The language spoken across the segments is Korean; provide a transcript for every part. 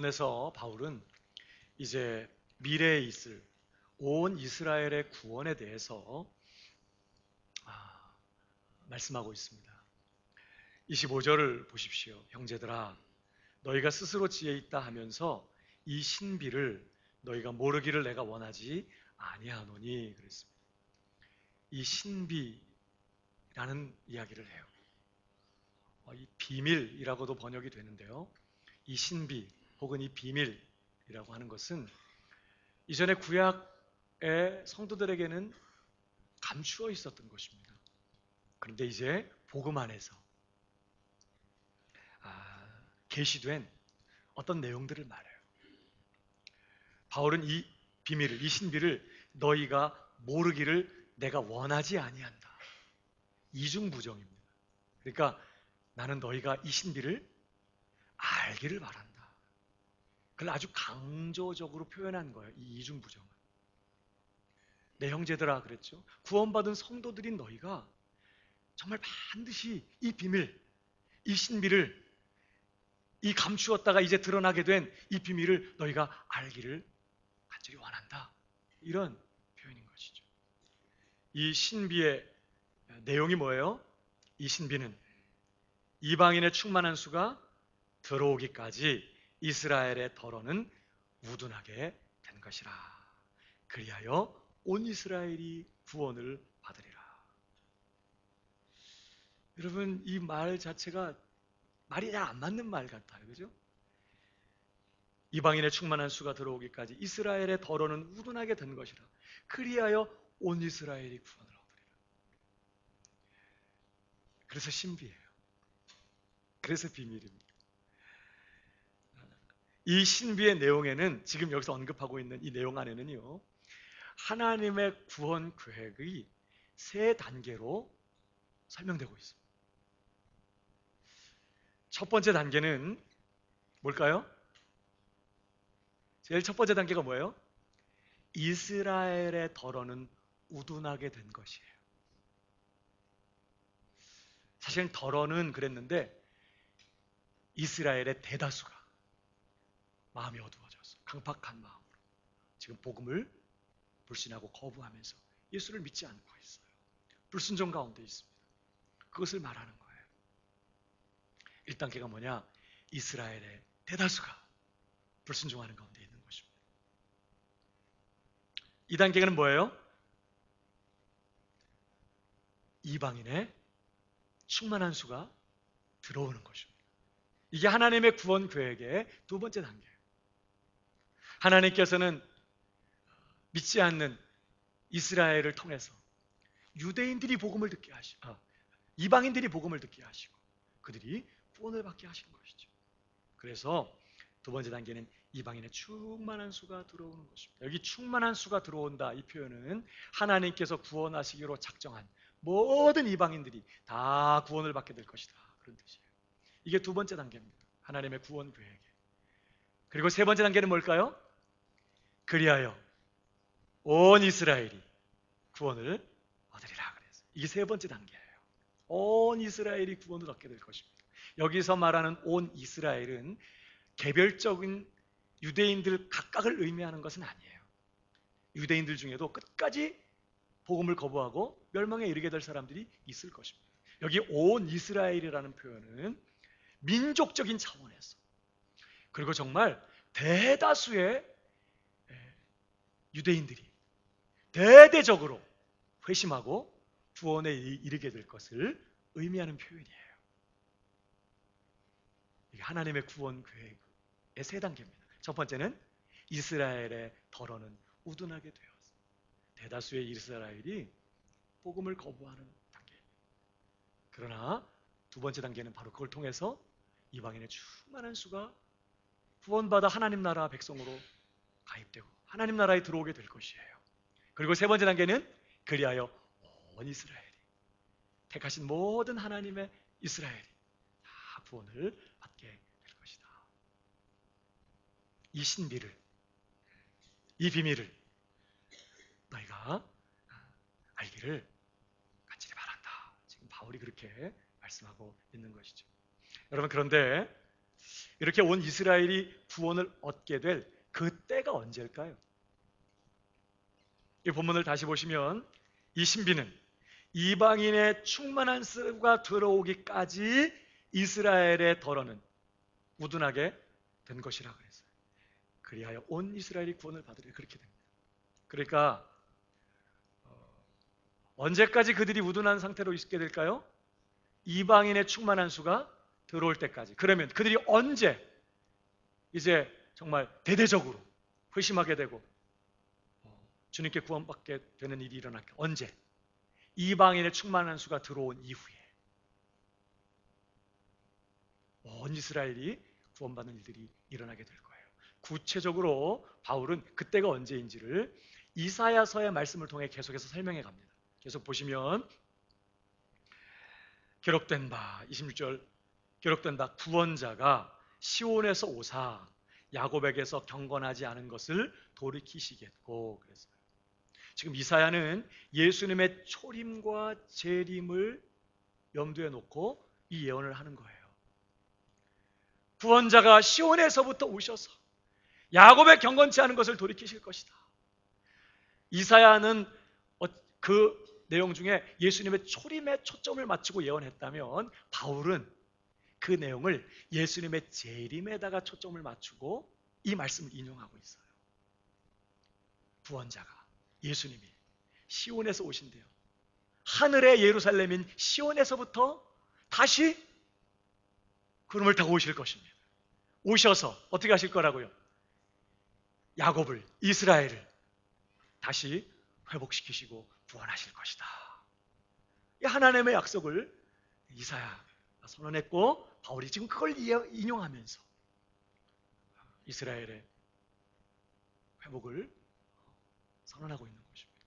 부분에서 바울은 이제 미래에 있을 온 이스라엘의 구원에 대해서 말씀하고 있습니다. 25절을 보십시오. 형제들아, 너희가 스스로 지혜 있다 하면서 이 신비를 너희가 모르기를 내가 원하지 아니하노니 그랬습니다. 이 신비라는 이야기를 해요. 이 비밀이라고도 번역이 되는데요. 이 신비 혹은 이 비밀이라고 하는 것은 이전에 구약의 성도들에게는 감추어 있었던 것입니다. 그런데 이제 복음 안에서 계시된 어떤 내용들을 말해요. 바울은 이 비밀을, 이 신비를 너희가 모르기를 내가 원하지 아니한다. 이중부정입니다. 그러니까 나는 너희가 이 신비를 알기를 바란다. 그걸 아주 강조적으로 표현한 거예요. 이 이중부정은. 내 형제들아 그랬죠. 구원받은 성도들인 너희가 정말 반드시 이 비밀, 이 신비를, 이 감추었다가 이제 드러나게 된 이 비밀을 너희가 알기를 간절히 원한다. 이런 표현인 것이죠. 이 신비의 내용이 뭐예요? 이 신비는 이방인의 충만한 수가 들어오기까지 이스라엘의 덫은 우둔하게 된 것이라. 그리하여 온 이스라엘이 구원을 받으리라. 여러분, 이 말 자체가 말이 잘 안 맞는 말 같아요. 그죠? 이방인의 충만한 수가 들어오기까지 이스라엘의 덫은 우둔하게 된 것이라. 그리하여 온 이스라엘이 구원을 얻으리라. 그래서 신비예요. 그래서 비밀입니다. 이 신비의 내용에는 지금 여기서 언급하고 있는 이 내용 안에는요, 하나님의 구원 계획의 세 단계로 설명되고 있습니다. 첫 번째 단계는 뭘까요? 제일 첫 번째 단계가 뭐예요? 이스라엘의 덫은 우둔하게 된 것이에요. 사실은 덫은 그랬는데 이스라엘의 대다수가 마음이 어두워져서 강팍한 마음으로 지금 복음을 불신하고 거부하면서 예수를 믿지 않고 있어요. 불순종 가운데 있습니다. 그것을 말하는 거예요. 1단계가 뭐냐? 이스라엘의 대다수가 불순종하는 가운데 있는 것입니다. 2단계는 뭐예요? 이방인의 충만한 수가 들어오는 것입니다. 이게 하나님의 구원 계획의 두 번째 단계예요. 하나님께서는 믿지 않는 이스라엘을 통해서 유대인들이 복음을 듣게 하시고 이방인들이 복음을 듣게 하시고 그들이 구원을 받게 하시는 것이죠. 그래서 두 번째 단계는 이방인의 충만한 수가 들어오는 것입니다. 여기 충만한 수가 들어온다 이 표현은 하나님께서 구원하시기로 작정한 모든 이방인들이 다 구원을 받게 될 것이다 그런 뜻이에요. 이게 두 번째 단계입니다. 하나님의 구원 계획에. 그리고 세 번째 단계는 뭘까요? 그리하여 온 이스라엘이 구원을 얻으리라 그랬어요. 이게 세 번째 단계예요. 온 이스라엘이 구원을 얻게 될 것입니다. 여기서 말하는 온 이스라엘은 개별적인 유대인들 각각을 의미하는 것은 아니에요. 유대인들 중에도 끝까지 복음을 거부하고 멸망에 이르게 될 사람들이 있을 것입니다. 여기 온 이스라엘이라는 표현은 민족적인 차원에서 그리고 정말 대다수의 유대인들이 대대적으로 회심하고 구원에 이르게 될 것을 의미하는 표현이에요. 이게 하나님의 구원 계획의 세 단계입니다. 첫 번째는 이스라엘의 덫은 우둔하게 되었습니다. 대다수의 이스라엘이 복음을 거부하는 단계입니다. 그러나 두 번째 단계는 바로 그걸 통해서 이방인의 충만한 수가 구원받아 하나님 나라 백성으로 가입되고 하나님 나라에 들어오게 될 것이에요. 그리고 세 번째 단계는 그리하여 온 이스라엘이 택하신 모든 하나님의 이스라엘이 다 구원을 받게 될 것이다. 이 신비를, 이 비밀을 너희가 알기를 간절히 바란다. 지금 바울이 그렇게 말씀하고 있는 것이죠. 여러분 그런데 이렇게 온 이스라엘이 구원을 얻게 될 그때가 언제일까요? 이 본문을 다시 보시면 이 신비는 이방인의 충만한 수가 들어오기까지 이스라엘의 덜어는 우둔하게 된 것이라 그랬어요. 그리하여 온 이스라엘이 구원을 받으려 그렇게 됩니다. 그러니까 언제까지 그들이 우둔한 상태로 있게 될까요? 이방인의 충만한 수가 들어올 때까지. 그러면 그들이 언제 이제 정말 대대적으로 회심하게 되고 주님께 구원받게 되는 일이 일어날까? 언제? 이방인의 충만한 수가 들어온 이후에 온 이스라엘이 구원받는 일들이 일어나게 될 거예요. 구체적으로 바울은 그때가 언제인지를 이사야서의 말씀을 통해 계속해서 설명해 갑니다. 계속 보시면 기록된 바 26절 기록된 바 구원자가 시온에서 오사 야곱에게서 경건하지 않은 것을 돌이키시겠고 그랬어요. 지금 이사야는 예수님의 초림과 재림을 염두에 놓고 이 예언을 하는 거예요. 구원자가 시온에서부터 오셔서 야곱의 경건치 않은 것을 돌이키실 것이다. 이사야는 그 내용 중에 예수님의 초림에 초점을 맞추고 예언했다면 바울은 그 내용을 예수님의 재림에다가 초점을 맞추고 이 말씀을 인용하고 있어요. 구원자가 예수님이 시온에서 오신대요. 하늘의 예루살렘인 시온에서부터 다시 구름을 타고 오실 것입니다. 오셔서 어떻게 하실 거라고요? 야곱을, 이스라엘을 다시 회복시키시고 구원하실 것이다. 이 하나님의 약속을 이사야가 선언했고 바울이 지금 그걸 인용하면서 이스라엘의 회복을 선언하고 있는 것입니다.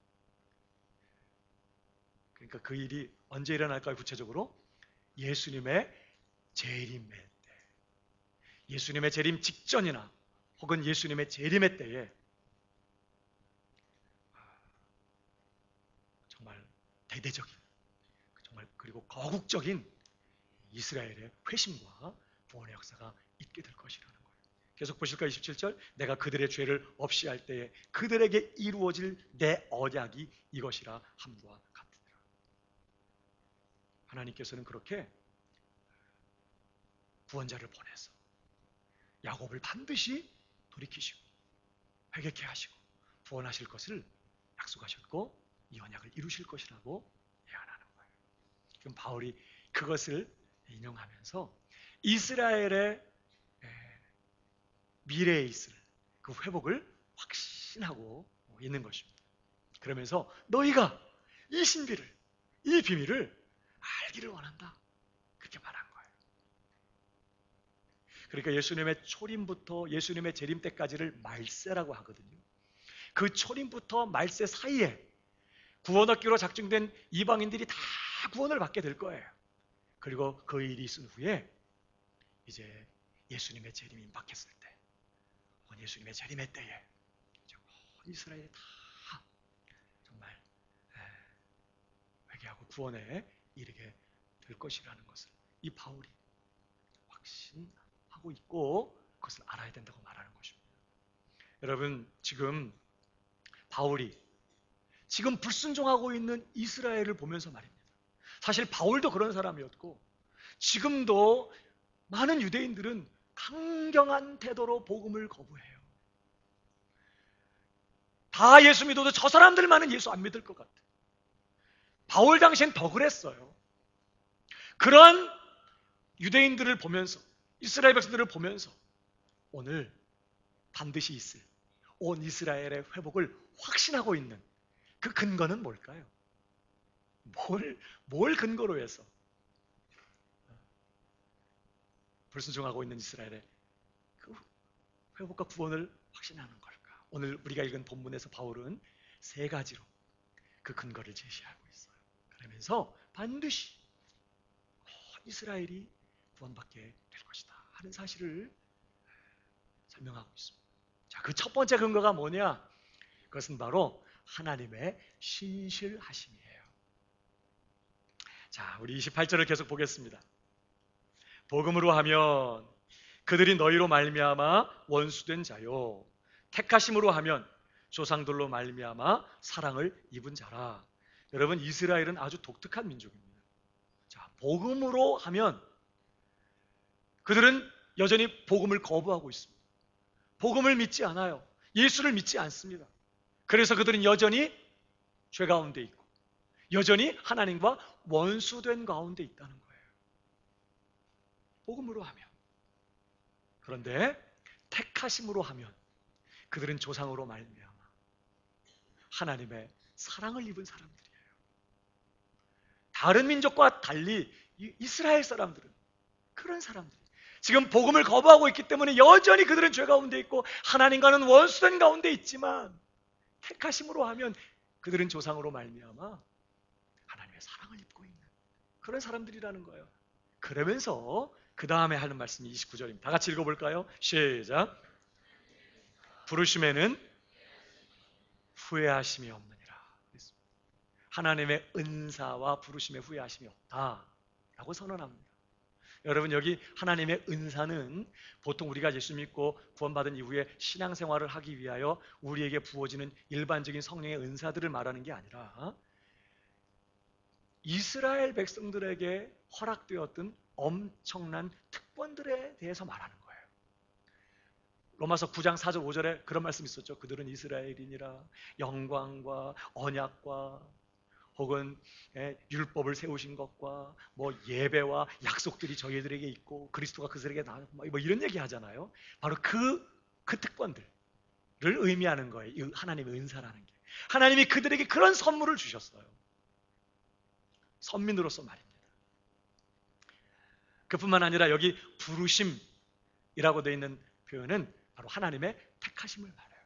그러니까 그 일이 언제 일어날까요? 구체적으로 예수님의 재림의 때, 예수님의 재림 직전이나 혹은 예수님의 재림의 때에 정말 대대적인 정말 그리고 거국적인 이스라엘의 회심과 구원의 역사가 있게 될 것이라는 거예요. 계속 보실까요? 27절 내가 그들의 죄를 없이 할 때에 그들에게 이루어질 내 언약이 이것이라 함과 같으니라. 하나님께서는 그렇게 구원자를 보내서 야곱을 반드시 돌이키시고 회개케 하시고 구원하실 것을 약속하셨고 이 언약을 이루실 것이라고 예언하는 거예요. 그럼 바울이 그것을 인용하면서 이스라엘의 미래에 있을 그 회복을 확신하고 있는 것입니다. 그러면서 너희가 이 신비를, 이 비밀을 알기를 원한다. 그렇게 말한 거예요. 그러니까 예수님의 초림부터 예수님의 재림 때까지를 말세라고 하거든요. 그 초림부터 말세 사이에 구원 얻기로 작정된 이방인들이 다 구원을 받게 될 거예요. 그리고 그 일이 있은 후에 이제 예수님의 재림이 임박했을 때 혹은 예수님의 재림의 때에 온 이스라엘이 다 정말 회개하고 구원에 이르게 될 것이라는 것을 이 바울이 확신하고 있고 그것을 알아야 된다고 말하는 것입니다. 여러분 지금 바울이 지금 불순종하고 있는 이스라엘을 보면서 말입니다. 사실 바울도 그런 사람이었고 지금도 많은 유대인들은 강경한 태도로 복음을 거부해요. 다 예수 믿어도 저 사람들만은 예수 안 믿을 것 같아. 바울 당시엔 더 그랬어요. 그러한 유대인들을 보면서 이스라엘 백성들을 보면서 오늘 반드시 있을 온 이스라엘의 회복을 확신하고 있는 그 근거는 뭘까요? 뭘 근거로 해서 불순종하고 있는 이스라엘의 그 회복과 구원을 확신하는 걸까? 오늘 우리가 읽은 본문에서 바울은 세 가지로 그 근거를 제시하고 있어요. 그러면서 반드시 이스라엘이 구원받게 될 것이다 하는 사실을 설명하고 있습니다. 자, 그 첫 번째 근거가 뭐냐? 그것은 바로 하나님의 신실하심이에요. 자, 우리 28절을 계속 보겠습니다. 복음으로 하면 그들이 너희로 말미암아 원수된 자요 택하심으로 하면 조상들로 말미암아 사랑을 입은 자라. 여러분, 이스라엘은 아주 독특한 민족입니다. 자, 복음으로 하면 그들은 여전히 복음을 거부하고 있습니다. 복음을 믿지 않아요. 예수를 믿지 않습니다. 그래서 그들은 여전히 죄 가운데 있고 여전히 하나님과 원수된 가운데 있다는 거예요. 복음으로 하면. 그런데 택하심으로 하면 그들은 조상으로 말미암아 하나님의 사랑을 입은 사람들이에요. 다른 민족과 달리 이스라엘 사람들은 그런 사람들이 지금 복음을 거부하고 있기 때문에 여전히 그들은 죄 가운데 있고 하나님과는 원수된 가운데 있지만 택하심으로 하면 그들은 조상으로 말미암아 하나님의 사랑을 입고 있는 그런 사람들이라는 거예요. 그러면서 그 다음에 하는 말씀이 29절입니다. 다 같이 읽어볼까요? 시작. 부르심에는 후회하심이 없느니라. 하나님의 은사와 부르심에 후회하심이 없다라고 선언합니다. 여러분, 여기 하나님의 은사는 보통 우리가 예수 믿고 구원받은 이후에 신앙생활을 하기 위하여 우리에게 부어지는 일반적인 성령의 은사들을 말하는 게 아니라 이스라엘 백성들에게 허락되었던 엄청난 특권들에 대해서 말하는 거예요. 로마서 9장 4절 5절에 그런 말씀이 있었죠. 그들은 이스라엘이니라 영광과 언약과 혹은 율법을 세우신 것과 뭐 예배와 약속들이 저희들에게 있고 그리스도가 그들에게 뭐 이런 얘기 하잖아요. 바로 그 특권들을 의미하는 거예요. 이 하나님의 은사라는 게. 하나님이 그들에게 그런 선물을 주셨어요. 선민으로서 말입니다. 그뿐만 아니라 여기 부르심이라고 되어 있는 표현은 바로 하나님의 택하심을 말해요.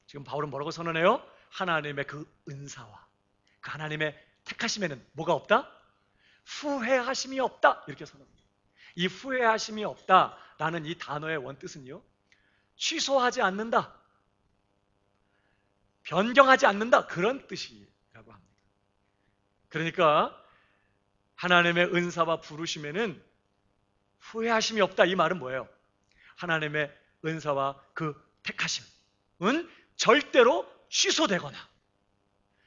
지금 바울은 뭐라고 선언해요? 하나님의 그 은사와 그 하나님의 택하심에는 뭐가 없다? 후회하심이 없다. 이렇게 선언합니다. 이 후회하심이 없다라는 이 단어의 원뜻은요, 취소하지 않는다, 변경하지 않는다, 그런 뜻이라고 합니다. 그러니까 하나님의 은사와 부르심에는 후회하심이 없다. 이 말은 뭐예요? 하나님의 은사와 그 택하심은 절대로 취소되거나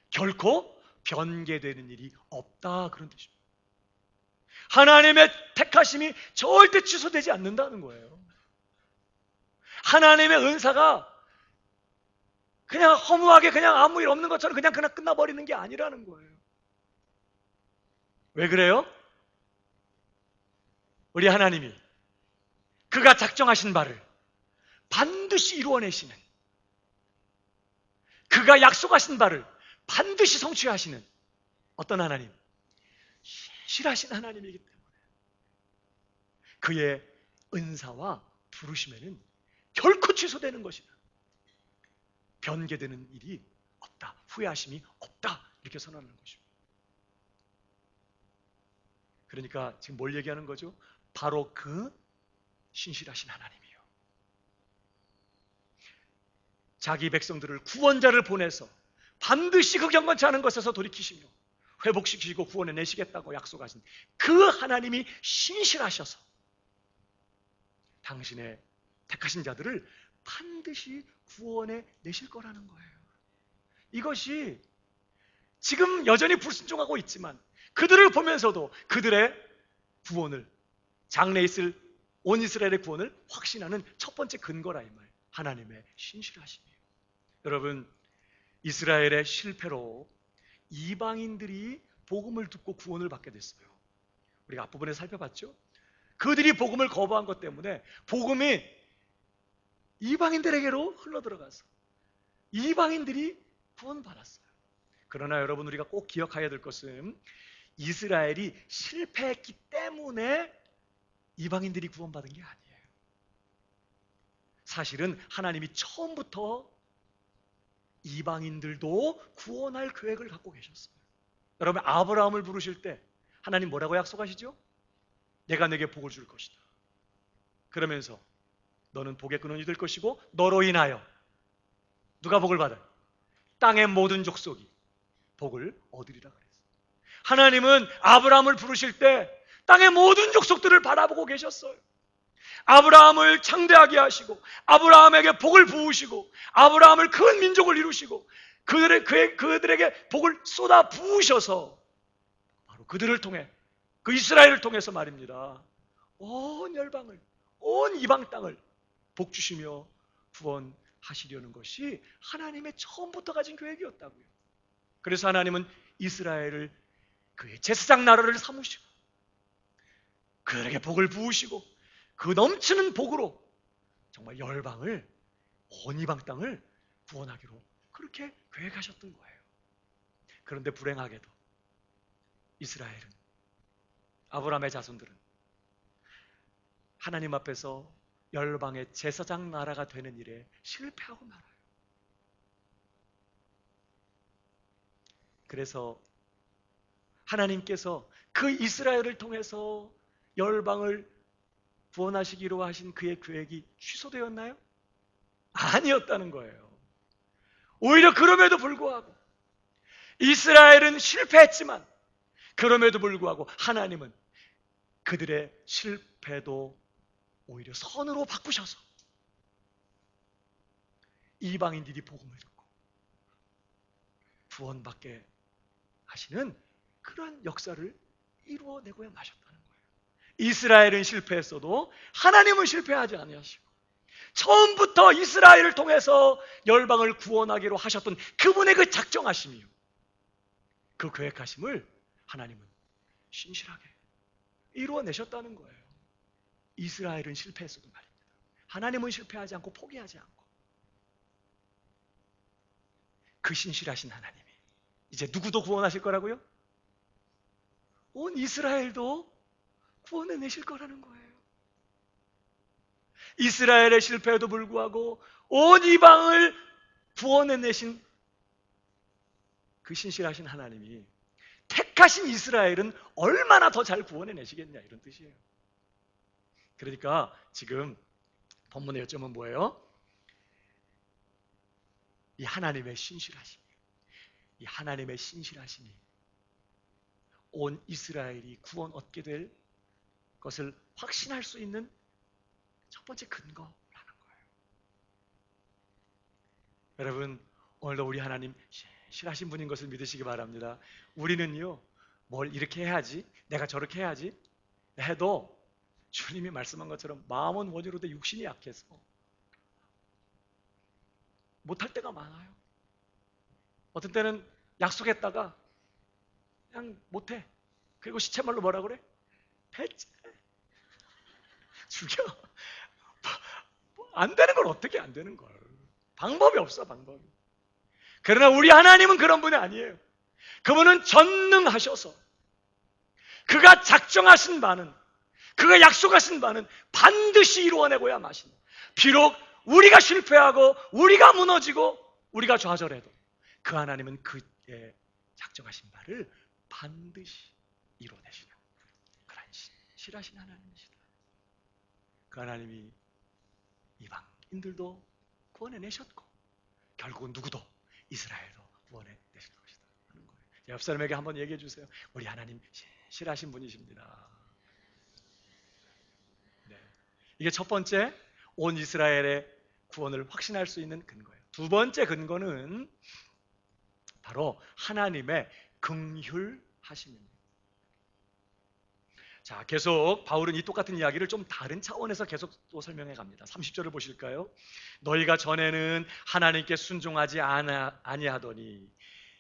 결코 변개되는 일이 없다, 그런 뜻입니다. 하나님의 택하심이 절대 취소되지 않는다는 거예요. 하나님의 은사가 그냥 허무하게 그냥 아무 일 없는 것처럼 그냥 끝나버리는 게 아니라는 거예요. 왜 그래요? 우리 하나님이 그가 작정하신 바를 반드시 이루어내시는, 그가 약속하신 바를 반드시 성취하시는 어떤 하나님? 신실하신 하나님이기 때문에 그의 은사와 부르심에는 결코 취소되는 것이다, 변개되는 일이 없다, 후회하심이 없다, 이렇게 선언하는 것입니다. 그러니까 지금 뭘 얘기하는 거죠? 바로 그 신실하신 하나님이요, 자기 백성들을 구원자를 보내서 반드시 그 경건치 않은 것에서 돌이키시며 회복시키시고 구원해 내시겠다고 약속하신 그 하나님이 신실하셔서 당신의 택하신 자들을 반드시 구원해 내실 거라는 거예요. 이것이 지금 여전히 불순종하고 있지만 그들을 보면서도 그들의 구원을, 장래에 있을 온 이스라엘의 구원을 확신하는 첫 번째 근거라, 이 말. 하나님의 신실하심이에요. 여러분, 이스라엘의 실패로 이방인들이 복음을 듣고 구원을 받게 됐어요. 우리가 앞부분에 살펴봤죠? 그들이 복음을 거부한 것 때문에 복음이 이방인들에게로 흘러들어가서 이방인들이 구원받았어요. 그러나 여러분, 우리가 꼭 기억해야 될 것은 이스라엘이 실패했기 때문에 이방인들이 구원받은 게 아니에요. 사실은 하나님이 처음부터 이방인들도 구원할 계획을 갖고 계셨어요. 여러분, 아브라함을 부르실 때 하나님 뭐라고 약속하시죠? 내가 내게 복을 줄 것이다. 그러면서 너는 복의 근원이 될 것이고 너로 인하여 누가 복을 받아요? 땅의 모든 족속이 복을 얻으리라 그랬어요. 하나님은 아브라함을 부르실 때 땅의 모든 족속들을 바라보고 계셨어요. 아브라함을 창대하게 하시고 아브라함에게 복을 부으시고 아브라함을 큰 민족을 이루시고 그들에게 복을 쏟아 부으셔서 바로 그들을 통해 그 이스라엘을 통해서 말입니다. 온 열방을, 온 이방 땅을 복 주시며 구원하시려는 것이 하나님의 처음부터 가진 계획이었다고요. 그래서 하나님은 이스라엘을 그의 제사장 나라를 삼으시고 그들에게 복을 부으시고 그 넘치는 복으로 정말 열방을, 온 이방 땅을 구원하기로 그렇게 계획하셨던 거예요. 그런데 불행하게도 이스라엘은, 아브라함의 자손들은 하나님 앞에서 열방의 제사장 나라가 되는 일에 실패하고 말아요. 그래서 하나님께서 그 이스라엘을 통해서 열방을 구원하시기로 하신 그의 계획이 취소되었나요? 아니었다는 거예요. 오히려 그럼에도 불구하고 이스라엘은 실패했지만 그럼에도 불구하고 하나님은 그들의 실패도 오히려 선으로 바꾸셔서 이방인들이 복음을 듣고 구원받게 하시는 그런 역사를 이루어내고야 마셨다는 거예요. 이스라엘은 실패했어도 하나님은 실패하지 아니하시고 처음부터 이스라엘을 통해서 열방을 구원하기로 하셨던 그분의 그 작정하심이요, 그 계획하심을 하나님은 신실하게 이루어내셨다는 거예요. 이스라엘은 실패했어도 말입니다. 하나님은 실패하지 않고 포기하지 않고 그 신실하신 하나님이 이제 누구도 구원하실 거라고요? 온 이스라엘도 구원해내실 거라는 거예요. 이스라엘의 실패에도 불구하고 온 이방을 구원해내신 그 신실하신 하나님이 택하신 이스라엘은 얼마나 더 잘 구원해내시겠냐, 이런 뜻이에요. 그러니까 지금 본문의 요점은 뭐예요? 이 하나님의 신실하심이, 이 하나님의 신실하심이 온 이스라엘이 구원 얻게 될 것을 확신할 수 있는 첫 번째 근거라는 거예요. 여러분, 오늘도 우리 하나님 신실하신 분인 것을 믿으시기 바랍니다. 우리는요, 뭘 이렇게 해야지, 내가 저렇게 해야지 해도 주님이 말씀한 것처럼 마음은 원이로되 육신이 약해서 못할 때가 많아요. 어떤 때는 약속했다가 그냥 못해. 그리고 시체말로 뭐라 그래? 패째. 죽여. 안 되는 걸 어떻게 안 되는 걸. 방법이 없어, 방법이. 그러나 우리 하나님은 그런 분이 아니에요. 그분은 전능하셔서 그가 작정하신 바는, 그가 약속하신 바는 반드시 이루어내고야 마신다. 비록 우리가 실패하고 우리가 무너지고 우리가 좌절해도 그 하나님은 그의 작정하신 바를 반드시 이루어내시는 그런 신실하신 하나님이시다. 그 하나님이 이방인들도 구원해내셨고 결국은 누구도, 이스라엘도 구원해내실 것이다 하는 거예요. 옆 사람에게 한번 얘기해 주세요. 우리 하나님 신실하신 분이십니다. 네. 이게 첫 번째, 온 이스라엘의 구원을 확신할 수 있는 근거예요. 두 번째 근거는 바로 하나님의 긍휼하심입니다. 자, 계속 바울은 이 똑같은 이야기를 좀 다른 차원에서 계속 또 설명해 갑니다. 30절을 보실까요? 너희가 전에는 하나님께 순종하지 아니하더니,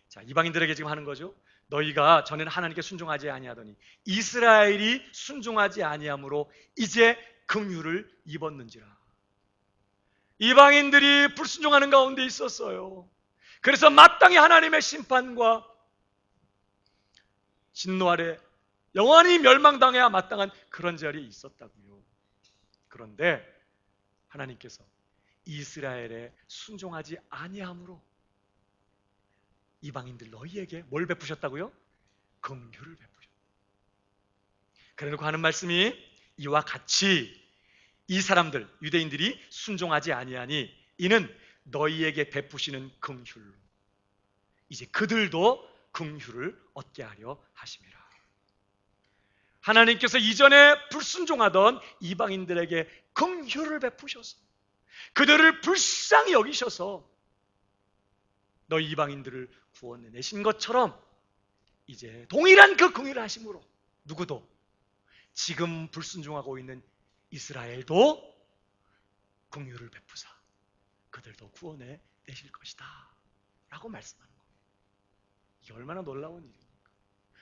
자, 이방인들에게 지금 하는 거죠. 너희가 전에는 하나님께 순종하지 아니하더니 이스라엘이 순종하지 아니함으로 이제 긍휼을 입었는지라. 이방인들이 불순종하는 가운데 있었어요. 그래서 마땅히 하나님의 심판과 진노 아래 영원히 멸망당해야 마땅한 그런 자리에 있었다고요. 그런데 하나님께서 이스라엘에 순종하지 아니함으로 이방인들 너희에게 뭘 베푸셨다고요? 긍휼을 베푸셨다. 그래놓고 하는 말씀이 이와 같이 이 사람들, 유대인들이 순종하지 아니하니 이는 너희에게 베푸시는 긍휼로 이제 그들도 긍휼을 얻게 하려 하심이라. 하나님께서 이전에 불순종하던 이방인들에게 긍휼을 베푸셔서 그들을 불쌍히 여기셔서 너희 이방인들을 구원해내신 것처럼 이제 동일한 그 긍휼하심으로 누구도 지금 불순종하고 있는 이스라엘도 긍휼을 베푸사 그들도 구원해 내실 것이다 라고 말씀하는 거예요. 이게 얼마나 놀라운 일입니까?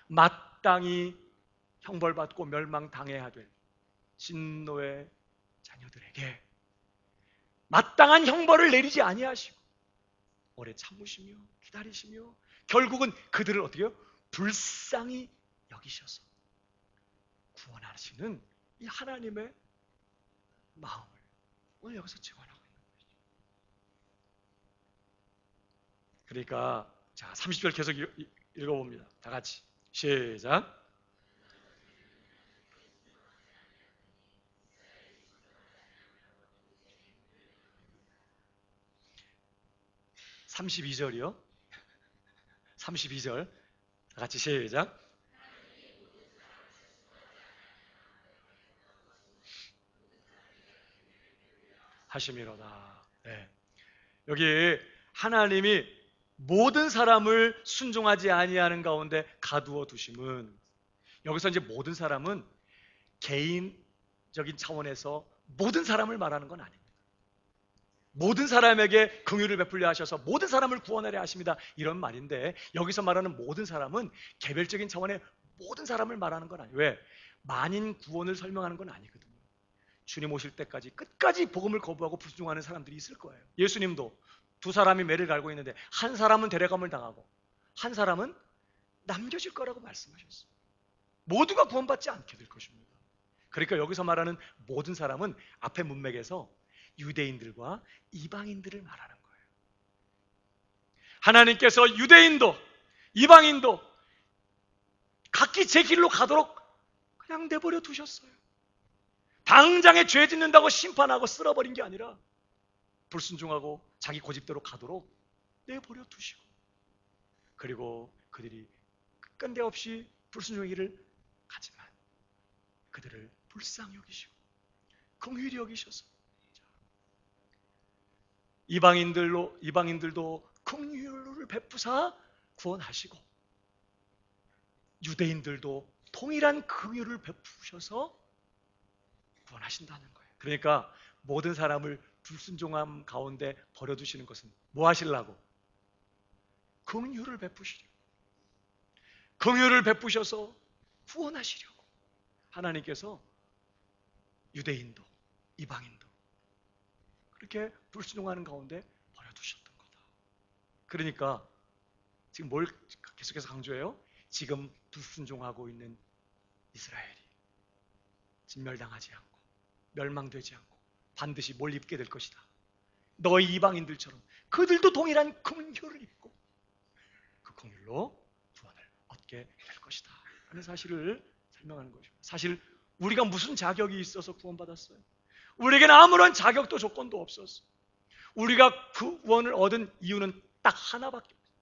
마땅히 형벌받고 멸망당해야 될 진노의 자녀들에게 마땅한 형벌을 내리지 아니하시고 오래 참으시며 기다리시며 결국은 그들을 어떻게 해요? 불쌍히 여기셔서 구원하시는 이 하나님의 마음을 오늘 여기서 증언하고 있는 것이죠. 그러니까 자 30절 계속 읽어봅니다. 다 같이 시작. 32절이요. 32절 다 같이 시작. 하심이로다. 네. 여기 하나님이 모든 사람을 순종하지 아니하는 가운데 가두어 두심은 여기서 이제 모든 사람은 개인적인 차원에서 모든 사람을 말하는 건 아닙니다. 모든 사람에게 긍휼을 베풀려 하셔서 모든 사람을 구원하려 하십니다. 이런 말인데 여기서 말하는 모든 사람은 개별적인 차원의 모든 사람을 말하는 건 아니에요. 왜? 만인 구원을 설명하는 건 아니거든요. 주님 오실 때까지 끝까지 복음을 거부하고 불순종하는 사람들이 있을 거예요. 예수님도 두 사람이 매를 갈고 있는데 한 사람은 데려감을 당하고 한 사람은 남겨질 거라고 말씀하셨어요. 모두가 구원받지 않게 될 것입니다. 그러니까 여기서 말하는 모든 사람은 앞에 문맥에서 유대인들과 이방인들을 말하는 거예요. 하나님께서 유대인도 이방인도 각기 제 길로 가도록 그냥 내버려 두셨어요. 당장에 죄 짓는다고 심판하고 쓸어버린 게 아니라 불순종하고 자기 고집대로 가도록 내버려 두시고 그리고 그들이 끝간데 없이 불순종의 길을 가지만 그들을 불쌍히 여기시고 긍휼히 여기셔서 이방인들도 긍휼을 베푸사 구원하시고 유대인들도 동일한 긍휼을 베푸셔서 구원하신다는 거예요. 그러니까 모든 사람을 불순종함 가운데 버려두시는 것은 뭐 하시려고? 긍휼을 베푸시려고. 긍휼을 베푸셔서 구원하시려고 하나님께서 유대인도 이방인도 그렇게 불순종하는 가운데 버려두셨던 거다. 그러니까 지금 뭘 계속해서 강조해요? 지금 불순종하고 있는 이스라엘이 진멸당하지 않고 멸망되지 않고 반드시 뭘 입게 될 것이다. 너희 이방인들처럼 그들도 동일한 긍휼을 입고 그 긍휼로 구원을 얻게 될 것이다 하는 사실을 설명하는 것입니다. 사실 우리가 무슨 자격이 있어서 구원받았어요? 우리에게는 아무런 자격도 조건도 없었어요. 우리가 그 구원을 얻은 이유는 딱 하나밖에 없어요.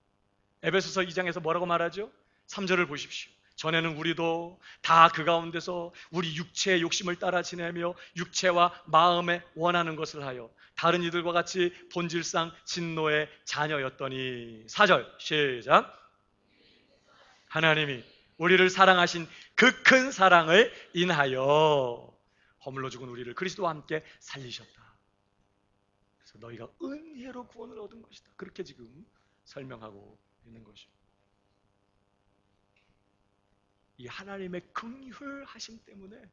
에베소서 2장에서 뭐라고 말하죠? 3절을 보십시오. 전에는 우리도 다 그 가운데서 우리 육체의 욕심을 따라 지내며 육체와 마음에 원하는 것을 하여 다른 이들과 같이 본질상 진노의 자녀였더니 4절 시작. 하나님이 우리를 사랑하신 그 큰 사랑을 인하여 허물로 죽은 우리를 그리스도와 함께 살리셨다. 그래서 너희가 은혜로 구원을 얻은 것이다. 그렇게 지금 설명하고 있는 것입니다. 이 하나님의 긍휼하심 때문에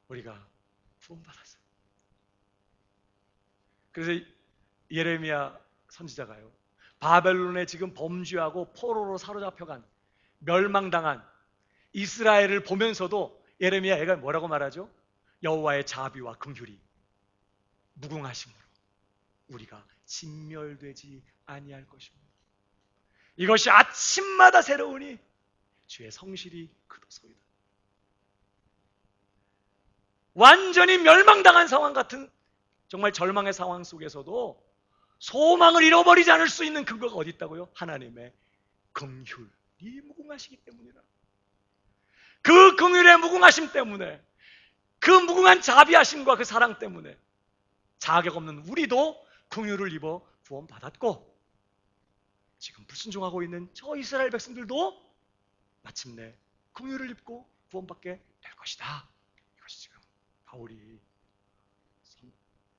우리가 구원받았어요. 그래서 예레미야 선지자가요, 바벨론에 지금 범죄하고 포로로 사로잡혀간 멸망당한 이스라엘을 보면서도 예레미야가 뭐라고 말하죠? 여호와의 자비와 긍휼이 무궁하심으로 우리가 진멸되지 아니할 것입니다. 이것이 아침마다 새로우니 주의 성실이 그도소이다. 완전히 멸망당한 상황 같은 정말 절망의 상황 속에서도 소망을 잃어버리지 않을 수 있는 근거가 어디 있다고요? 하나님의 긍휼이 무궁하시기 때문이라. 그 긍휼의 무궁하심 때문에, 그 무궁한 자비하심과 그 사랑 때문에 자격 없는 우리도 긍휼을 입어 구원받았고, 지금 불순종하고 있는 저 이스라엘 백성들도 마침내 긍휼을 입고 구원받게 될 것이다. 이것이 지금 바울이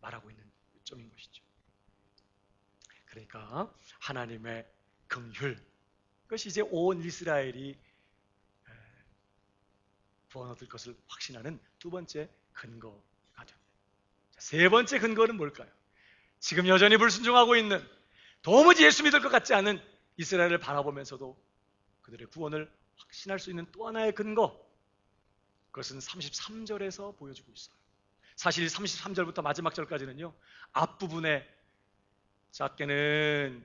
말하고 있는 요점인 것이죠. 그러니까 하나님의 긍휼, 그것이 이제 온 이스라엘이 구원 얻을 것을 확신하는 두 번째 근거가 됩니다. 세 번째 근거는 뭘까요? 지금 여전히 불순종하고 있는, 도무지 예수 믿을 것 같지 않은 이스라엘을 바라보면서도 그들의 구원을 확신할 수 있는 또 하나의 근거, 그것은 33절에서 보여주고 있어요. 사실 33절부터 마지막 절까지는요, 앞부분에 작게는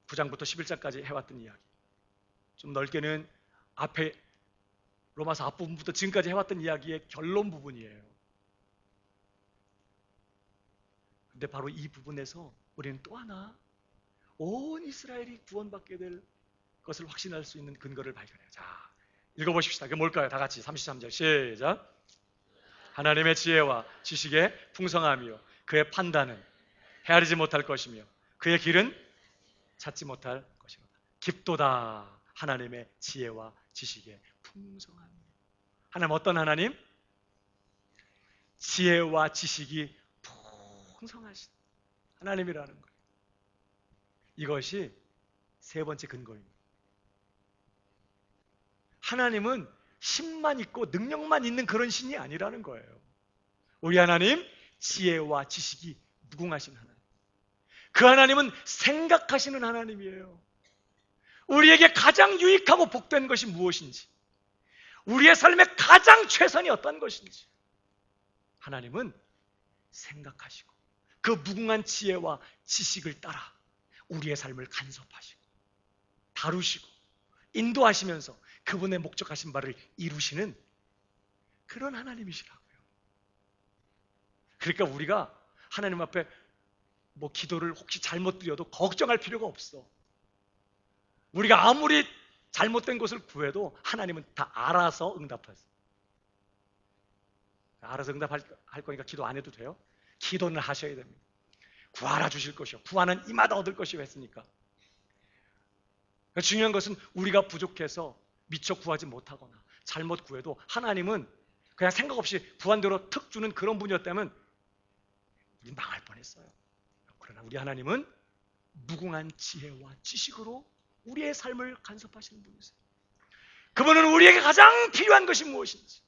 9장부터 11장까지 해왔던 이야기, 좀 넓게는 앞에 로마서 앞부분부터 지금까지 해왔던 이야기의 결론 부분이에요. 근데 바로 이 부분에서 우리는 또 하나 온 이스라엘이 구원받게 될 것을 확신할 수 있는 근거를 발견해요. 자, 읽어보십시다. 그게 뭘까요? 다 같이 33절 시작. 하나님의 지혜와 지식의 풍성함이요 그의 판단은 헤아리지 못할 것이며 그의 길은 찾지 못할 것이로다. 깊도다. 하나님의 지혜와 지식의 풍성함이요. 하나님 어떤 하나님? 지혜와 지식이 풍성하신 하나님이라는 거예요. 이것이 세 번째 근거입니다. 하나님은 힘만 있고 능력만 있는 그런 신이 아니라는 거예요. 우리 하나님 지혜와 지식이 무궁하신 하나님. 그 하나님은 생각하시는 하나님이에요. 우리에게 가장 유익하고 복된 것이 무엇인지, 우리의 삶의 가장 최선이 어떤 것인지 하나님은 생각하시고 그 무궁한 지혜와 지식을 따라 우리의 삶을 간섭하시고 다루시고 인도하시면서 그분의 목적하신 바를 이루시는 그런 하나님이시라고요. 그러니까 우리가 하나님 앞에 기도를 혹시 잘못 드려도 걱정할 필요가 없어. 우리가 아무리 잘못된 것을 구해도 하나님은 다 알아서 응답하세요. 알아서 응답할 거니까 기도 안 해도 돼요? 기도는 하셔야 됩니다. 구하라 주실 것이요 구하는 이마다 얻을 것이요 했으니까. 중요한 것은 우리가 부족해서 미처 구하지 못하거나 잘못 구해도 하나님은 그냥 생각 없이 구한 대로 특 주는 그런 분이었다면 우리 망할 뻔했어요. 그러나 우리 하나님은 무궁한 지혜와 지식으로 우리의 삶을 간섭하시는 분이세요. 그분은 우리에게 가장 필요한 것이 무엇인지,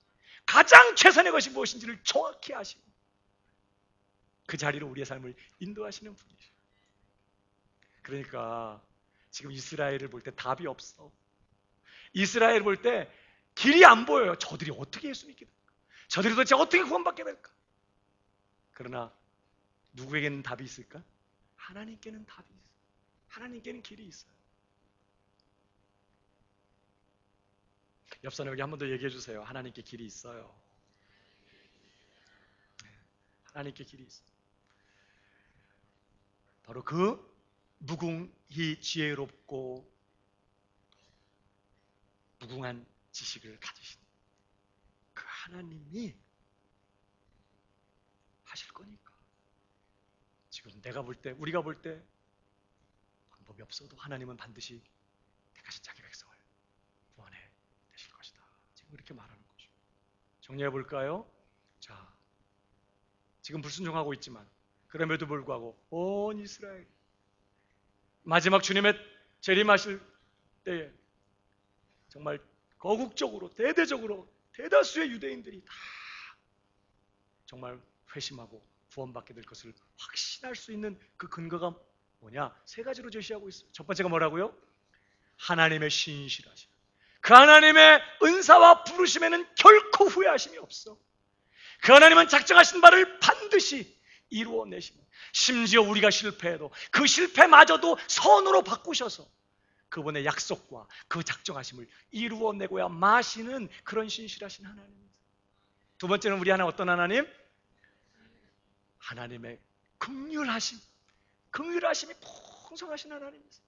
가장 최선의 것이 무엇인지를 정확히 아시고 그 자리로 우리의 삶을 인도하시는 분이세요. 그러니까 지금 이스라엘을 볼 때 답이 없어. 이스라엘을 볼 때 길이 안 보여요. 저들이 어떻게 예수 믿게 될까? 저들이 도대체 어떻게 구원받게 될까? 그러나 누구에게는 답이 있을까? 하나님께는 답이 있어요. 하나님께는 길이 있어요. 옆 사람에게 한 번 더 얘기해 주세요. 하나님께 길이 있어요. 하나님께 길이 있어요. 바로 그 무궁히 지혜롭고 무궁한 지식을 가지신 그 하나님이 하실 거니까. 지금 내가 볼 때, 우리가 볼 때 방법이 없어도 하나님은 반드시 택하신 자기 백성을 구원해 내실 것이다. 지금 그렇게 말하는 거죠. 정리해 볼까요? 자, 지금 불순종하고 있지만 그럼에도 불구하고 온 이스라엘 마지막 주님의 재림하실 때에 정말 거국적으로 대대적으로 대다수의 유대인들이 다 정말 회심하고 구원받게 될 것을 확신할 수 있는 그 근거가 뭐냐? 세 가지로 제시하고 있어요. 첫 번째가 뭐라고요? 하나님의 신실하심. 그 하나님의 은사와 부르심에는 결코 후회하심이 없어. 그 하나님은 작정하신 바를 반드시 이루어내시고, 심지어 우리가 실패해도 그 실패마저도 선으로 바꾸셔서 그분의 약속과 그 작정하심을 이루어내고야 마시는 그런 신실하신 하나님입니다. 두 번째는 우리 하나 어떤 하나님? 하나님의 긍휼하심, 긍휼하심이 풍성하신 하나님이세요.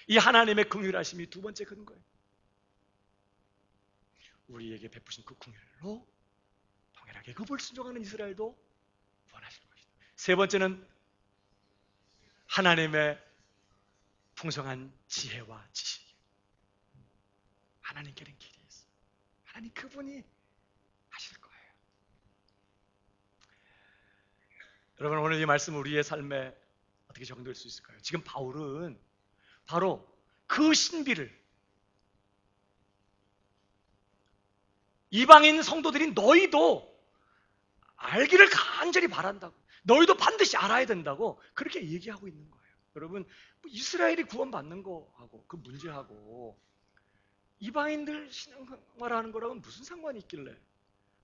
이 하나님의 긍휼하심이 두 번째 근거예요. 우리에게 베푸신 그 긍휼로 동일하게 그 불순종하는 이스라엘도 구원하실 것이다. 세 번째는 하나님의 풍성한 지혜와 지식. 하나님께는 길이 있어. 하나님 그분이 하실 거예요. 여러분, 오늘 이 말씀 우리의 삶에 어떻게 적용될 수 있을까요? 지금 바울은 바로 그 신비를 이방인 성도들인 너희도 알기를 간절히 바란다고, 너희도 반드시 알아야 된다고 그렇게 얘기하고 있는 거예요. 여러분, 이스라엘이 구원받는 거하고 그 문제하고 이방인들 신앙생활하는 거랑은 무슨 상관이 있길래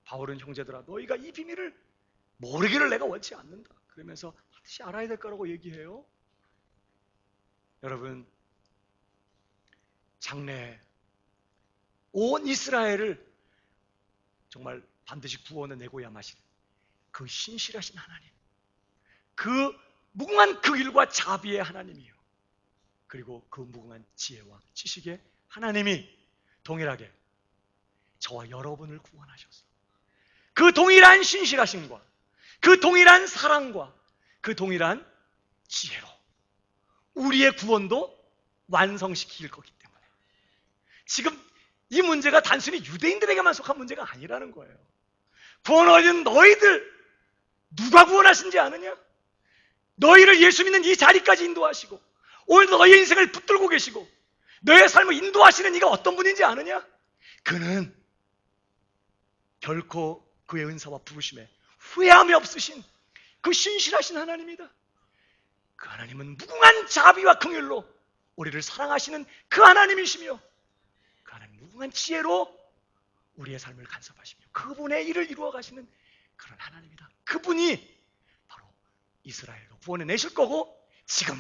바울은 형제들아 너희가 이 비밀을 모르기를 내가 원치 않는다 그러면서 반드시 알아야 될 거라고 얘기해요. 여러분, 장래에 온 이스라엘을 정말 반드시 구원해 내고야 마실 그 신실하신 하나님, 그 무궁한 그 일과 자비의 하나님이요, 그리고 그 무궁한 지혜와 지식의 하나님이 동일하게 저와 여러분을 구원하셔서 그 동일한 신실하심과 그 동일한 사랑과 그 동일한 지혜로 우리의 구원도 완성시킬 거기 때문에 지금 이 문제가 단순히 유대인들에게만 속한 문제가 아니라는 거예요. 구원 얻은 너희들 누가 구원하신지 아느냐? 너희를 예수 믿는 이 자리까지 인도하시고 오늘도 너희의 인생을 붙들고 계시고 너의 삶을 인도하시는 이가 어떤 분인지 아느냐? 그는 결코 그의 은사와 부르심에 후회함이 없으신 그 신실하신 하나님이다. 그 하나님은 무궁한 자비와 긍휼로 우리를 사랑하시는 그 하나님이시며 그 하나님 무궁한 지혜로 우리의 삶을 간섭하시며 그분의 일을 이루어 가시는 그런 하나님이다. 그분이 바로 이스라엘도 구원해 내실 거고 지금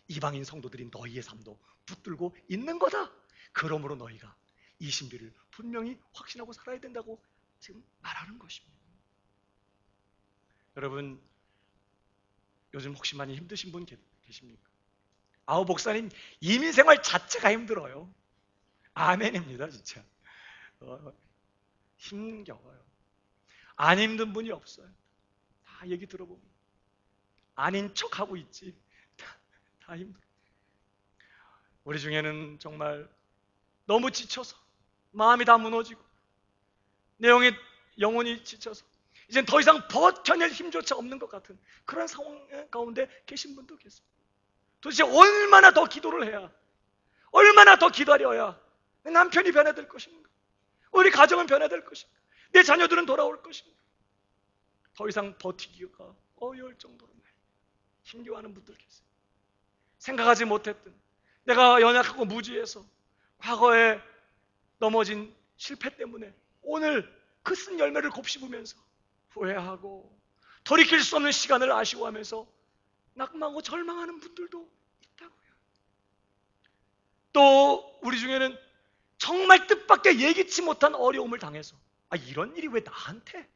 이방인 성도들인 너희의 삶도 붙들고 있는 거다. 그러므로 너희가 이 신비를 분명히 확신하고 살아야 된다고 지금 말하는 것입니다. 여러분, 요즘 혹시 많이 힘드신 분 계십니까? 아우 목사님, 이민생활 자체가 힘들어요. 아멘입니다. 진짜 힘겨워요. 안 힘든 분이 없어요. 다 얘기 들어보면 아닌 척하고 있지. 다 힘들어. 우리 중에는 정말 너무 지쳐서 마음이 다 무너지고 내용이 영혼이 지쳐서 이젠 더 이상 버텨낼 힘조차 없는 것 같은 그런 상황 가운데 계신 분도 계세요. 도대체 얼마나 더 기도를 해야, 얼마나 더 기다려야 남편이 변화될 것인가, 우리 가정은 변화될 것인가, 내 자녀들은 돌아올 것인가. 더 이상 버티기가 어려울 정도로 힘겨워하는 분들 계세요. 생각하지 못했던 내가 연약하고 무지해서 과거에 넘어진 실패 때문에 오늘 그 쓴 열매를 곱씹으면서 후회하고 돌이킬 수 없는 시간을 아쉬워하면서 낙망하고 절망하는 분들도 있다고요. 또 우리 중에는 정말 뜻밖의 예기치 못한 어려움을 당해서 이런 일이 왜 나한테?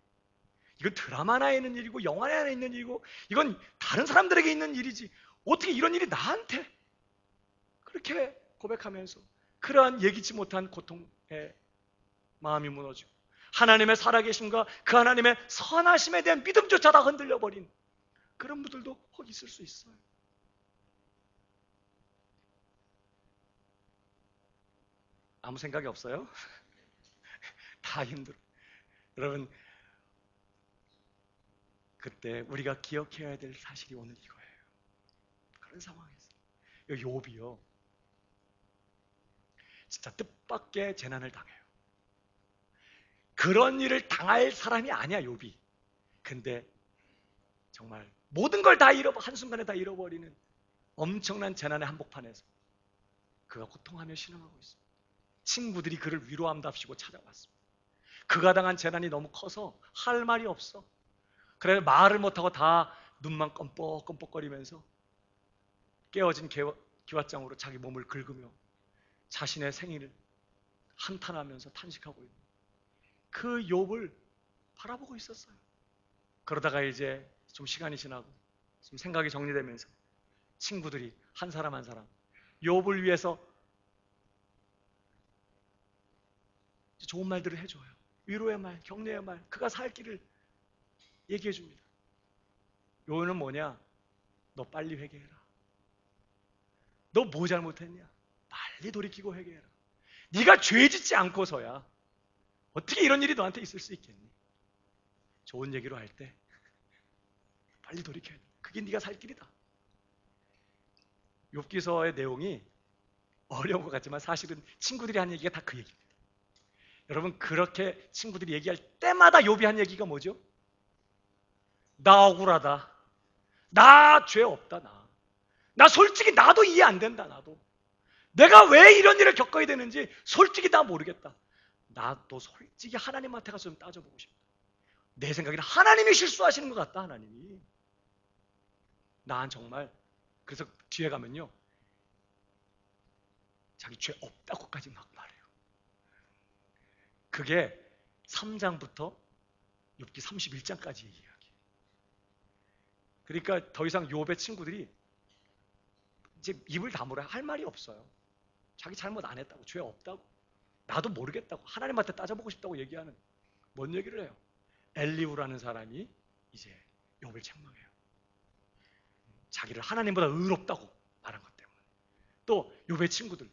이건 드라마나 있는 일이고 영화 안에 있는 일이고 이건 다른 사람들에게 있는 일이지 어떻게 이런 일이 나한테? 그렇게 고백하면서 그러한 예기치 못한 고통에 마음이 무너지고 하나님의 살아계심과 그 하나님의 선하심에 대한 믿음조차 다 흔들려버린 그런 분들도 혹 있을 수 있어요. 아무 생각이 없어요? 다 힘들어. 여러분, 그때 우리가 기억해야 될 사실이 오늘 이거예요. 그런 상황에서 욥이요 진짜 뜻밖의 재난을 당해요. 그런 일을 당할 사람이 아니야 욥이. 근데 정말 모든 걸 다 한순간에 다 잃어버리는 엄청난 재난의 한복판에서 그가 고통하며 신음하고 있습니다. 친구들이 그를 위로한답시고 찾아왔습니다. 그가 당한 재난이 너무 커서 할 말이 없어. 그래 말을 못하고 다 눈만 껌뻑껌뻑거리면서 깨어진 기왓장으로 자기 몸을 긁으며 자신의 생일을 한탄하면서 탄식하고 있는 그 욥을 바라보고 있었어요. 그러다가 이제 좀 시간이 지나고 좀 생각이 정리되면서 친구들이 한 사람 한 사람 욥을 위해서 좋은 말들을 해줘요. 위로의 말, 격려의 말, 그가 살 길을 얘기해 줍니다. 요는 뭐냐? 너 빨리 회개해라. 너 뭐 잘못했냐? 빨리 돌이키고 회개해라. 네가 죄 짓지 않고서야 어떻게 이런 일이 너한테 있을 수 있겠니? 좋은 얘기로 할 때 빨리 돌이켜야 돼. 그게 네가 살 길이다. 욥기서의 내용이 어려운 것 같지만 사실은 친구들이 한 얘기가 다 그 얘기입니다. 여러분, 그렇게 친구들이 얘기할 때마다 욥이 한 얘기가 뭐죠? 나 억울하다. 나 죄 없다. 나 솔직히 나도 이해 안 된다. 나도 내가 왜 이런 일을 겪어야 되는지 솔직히 나 모르겠다. 나도 솔직히 하나님한테 가서 좀 따져보고 싶다. 내 생각에는 하나님이 실수하시는 것 같다. 하나님이 난 정말. 그래서 뒤에 가면요, 자기 죄 없다고까지 막 말해요. 그게 3장부터 욥기 31장까지 이야기예요. 그러니까 더 이상 욥의 친구들이 이제 입을 다물어야 할 말이 없어요. 자기 잘못 안 했다고, 죄 없다고, 나도 모르겠다고, 하나님한테 따져보고 싶다고 얘기하는, 뭔 얘기를 해요? 엘리후라는 사람이 이제 욥을 책망해요. 자기를 하나님보다 의롭다고 말한 것 때문에. 또 욥의 친구들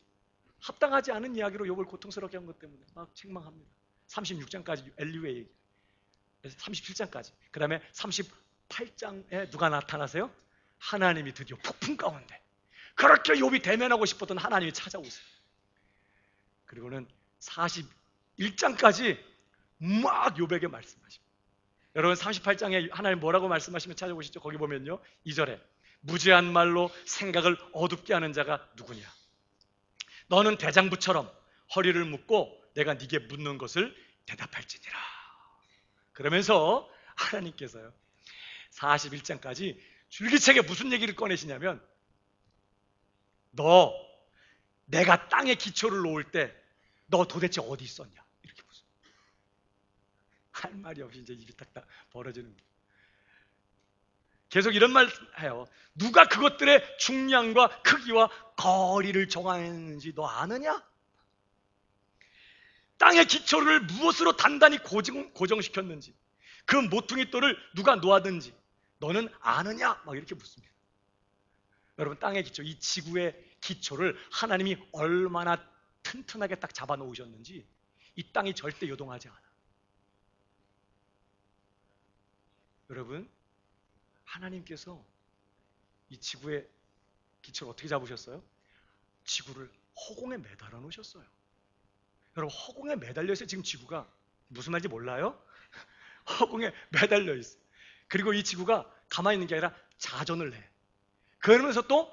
합당하지 않은 이야기로 욥을 고통스럽게 한 것 때문에 막 책망합니다. 36장까지 엘리후의 얘기, 37장까지. 그 다음에 38장에 누가 나타나세요? 하나님이 드디어 폭풍 가운데 그렇게 욥이 대면하고 싶었던 하나님이 찾아오세요. 그리고는 41장까지 막 욥에게 말씀하십니다. 여러분, 38장에 하나님 뭐라고 말씀하시면 찾아보시죠. 거기 보면요, 2절에 무지한 말로 생각을 어둡게 하는 자가 누구냐? 너는 대장부처럼 허리를 묶고 내가 네게 묻는 것을 대답할지니라. 그러면서 하나님께서요, 41장까지 줄기차게 무슨 얘기를 꺼내시냐면, 너 내가 땅에 기초를 놓을 때 너 도대체 어디 있었냐? 이렇게 묻어요. 할 말이 없이 이제 입이 딱딱 벌어지는 거예요. 계속 이런 말 해요. 누가 그것들의 중량과 크기와 거리를 정하였는지 너 아느냐? 땅의 기초를 무엇으로 단단히 고정시켰는지, 그 모퉁이 돌을 누가 놓았는지 너는 아느냐? 막 이렇게 묻습니다. 여러분, 땅의 기초, 이 지구의 기초를 하나님이 얼마나 튼튼하게 딱 잡아 놓으셨는지 이 땅이 절대 요동하지 않아. 여러분, 하나님께서 이 지구의 기초를 어떻게 잡으셨어요? 지구를 허공에 매달아 놓으셨어요. 여러분, 허공에 매달려 있어요. 지금 지구가 무슨 말인지 몰라요? 허공에 매달려 있어. 그리고 이 지구가 가만히 있는 게 아니라 자전을 해. 그러면서 또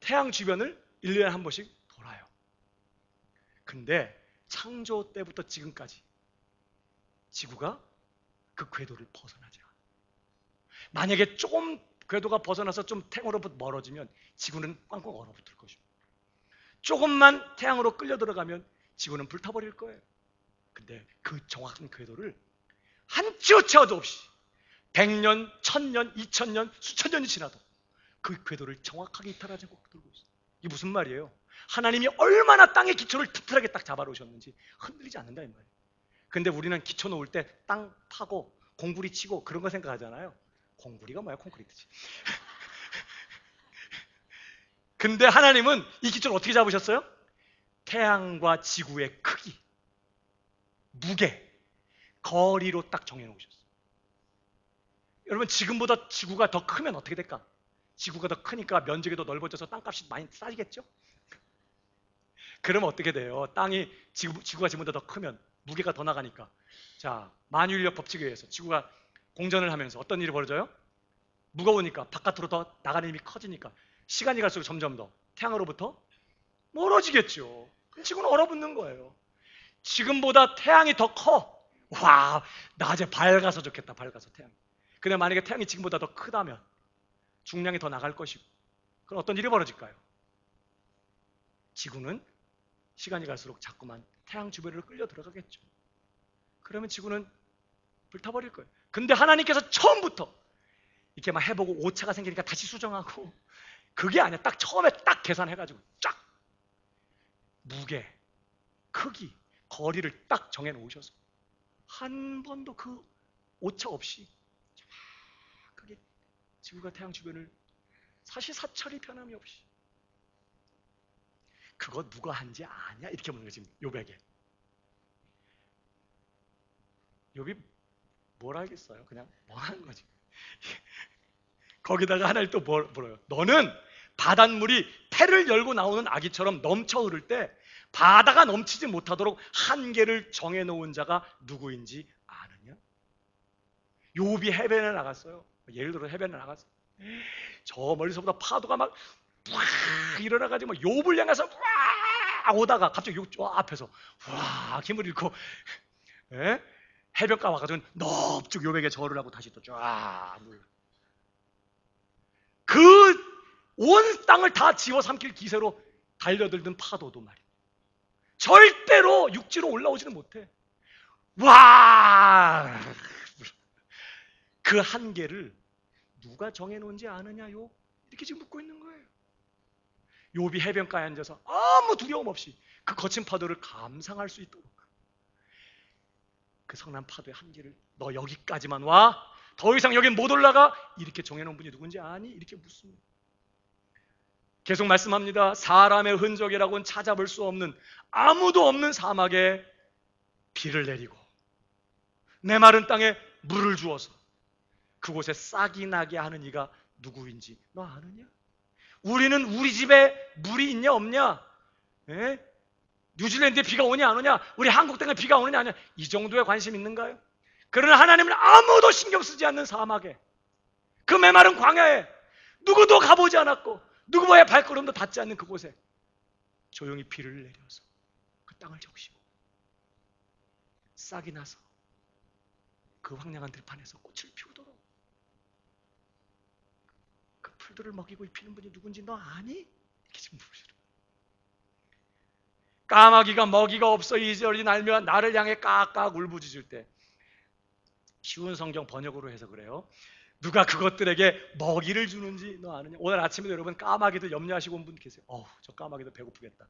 태양 주변을 1년에 한 번씩 돌아요. 근데 창조 때부터 지금까지 지구가 그 궤도를 벗어나지 않아. 만약에 조금 궤도가 벗어나서 좀 태양으로부터 멀어지면 지구는 꽝꽝 얼어붙을 것입니다. 조금만 태양으로 끌려 들어가면 지구는 불타버릴 거예요. 근데 그 정확한 궤도를 한 치 오차도 없이 100년, 1000년, 2000년, 수천 년이 지나도 그 궤도를 정확하게 이탈하지 않고 들고 있어요. 이게 무슨 말이에요? 하나님이 얼마나 땅의 기초를 튼튼하게 딱 잡아놓으셨는지 흔들리지 않는다 이 말이에요. 근데 우리는 기초 놓을 때 땅 파고 공구리 치고 그런 거 생각하잖아요. 공구리가 뭐야? 콘크리트지. 근데 하나님은 이 기초를 어떻게 잡으셨어요? 태양과 지구의 크기, 무게, 거리로 딱 정해놓으셨어요. 여러분, 지금보다 지구가 더 크면 어떻게 될까? 지구가 더 크니까 면적이 더 넓어져서 땅값이 많이 싸지겠죠? 그러면 어떻게 돼요? 땅이 지구가 지금보다 더 크면 무게가 더 나가니까, 자, 만유인력 법칙에 의해서 지구가 공전을 하면서 어떤 일이 벌어져요? 무거우니까 바깥으로 더 나가는 힘이 커지니까 시간이 갈수록 점점 더 태양으로부터 멀어지겠죠. 그럼 지구는 얼어붙는 거예요. 지금보다 태양이 더 커. 와, 낮에 밝아서 좋겠다. 밝아서 태양. 근데 만약에 태양이 지금보다 더 크다면 중량이 더 나갈 것이고, 그럼 어떤 일이 벌어질까요? 지구는 시간이 갈수록 자꾸만 태양 주변으로 끌려 들어가겠죠. 그러면 지구는 불타버릴 거예요. 근데 하나님께서 처음부터 이렇게 막 해보고 오차가 생기니까 다시 수정하고, 그게 아니야. 딱 처음에 딱 계산해가지고 쫙 무게, 크기, 거리를 딱 정해 놓으셔서 한 번도 그 오차 없이 정확하게 지구가 태양 주변을 사시사철이 변함이 없이. 그거 누가 한지 아냐? 이렇게 묻는 거지. 욥에게. 욥이 뭘 알겠어요? 그냥 뭐 하는 거지. 거기다가 하나를 또 뭐래요? 너는 바닷물이 태를 열고 나오는 아기처럼 넘쳐 흐를 때 바다가 넘치지 못하도록 한계를 정해놓은 자가 누구인지 아느냐? 욥이 해변에 나갔어요. 예를 들어 해변에 나갔어. 저 멀리서부터 파도가 막 일어나가지고 욥을 향해서 오다가 갑자기 욥 앞에서 힘을 잃고 해변가 와가지고 넙죽 욥에게 절을 하고 다시 또 쫙 물러. 그 온 땅을 다 지워삼킬 기세로 달려들던 파도도 말이야. 절대로 육지로 올라오지는 못해. 와! 그 한계를 누가 정해놓은지 아느냐요? 이렇게 지금 묻고 있는 거예요. 욥이 해변가에 앉아서 아무 두려움 없이 그 거친 파도를 감상할 수 있도록 그 성난 파도의 한계를 너 여기까지만 와. 더 이상 여긴 못 올라가. 이렇게 정해놓은 분이 누군지 아니? 이렇게 묻습니다. 계속 말씀합니다. 사람의 흔적이라고는 찾아볼 수 없는 아무도 없는 사막에 비를 내리고 메마른 땅에 물을 주어서 그곳에 싹이 나게 하는 이가 누구인지 너 아느냐? 우리는 우리 집에 물이 있냐 없냐? 뉴질랜드에 비가 오냐 안 오냐? 우리 한국 땅에 비가 오느냐 안 오냐? 이 정도에 관심 있는가요? 그러나 하나님은 아무도 신경 쓰지 않는 사막에 그 메마른 광야에 누구도 가보지 않았고 누구와의 발걸음도 닿지 않는 그곳에 조용히 비를 내려서 그 땅을 적시고 싹이 나서 그 황량한 들판에서 꽃을 피우도록 그 풀들을 먹이고 입히는 분이 누군지 너 아니? 이렇게 지금 물으시는 거예요. 까마귀가 먹이가 없어 이리저리 날며 나를 향해 깍깍 울부짖을 때 쉬운 성경 번역으로 해서 그래요. 누가 그것들에게 먹이를 주는지 너 아느냐? 오늘 아침에도 여러분 까마귀들 염려하시고 온 분 계세요. 저 까마귀도 배고프겠다.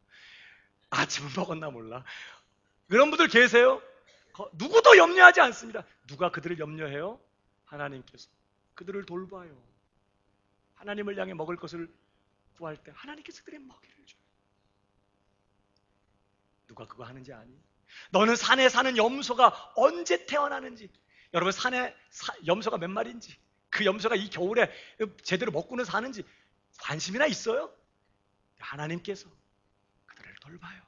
아침은 먹었나 몰라. 그런 분들 계세요? 누구도 염려하지 않습니다. 누가 그들을 염려해요? 하나님께서 그들을 돌봐요. 하나님을 향해 먹을 것을 구할 때 하나님께서 그들의 먹이를 줘요. 누가 그거 하는지 아니? 너는 산에 사는 염소가 언제 태어나는지, 여러분 산에 염소가 몇 마리인지, 그 염소가 이 겨울에 제대로 먹고는 사는지 관심이나 있어요? 하나님께서 그들을 돌봐요.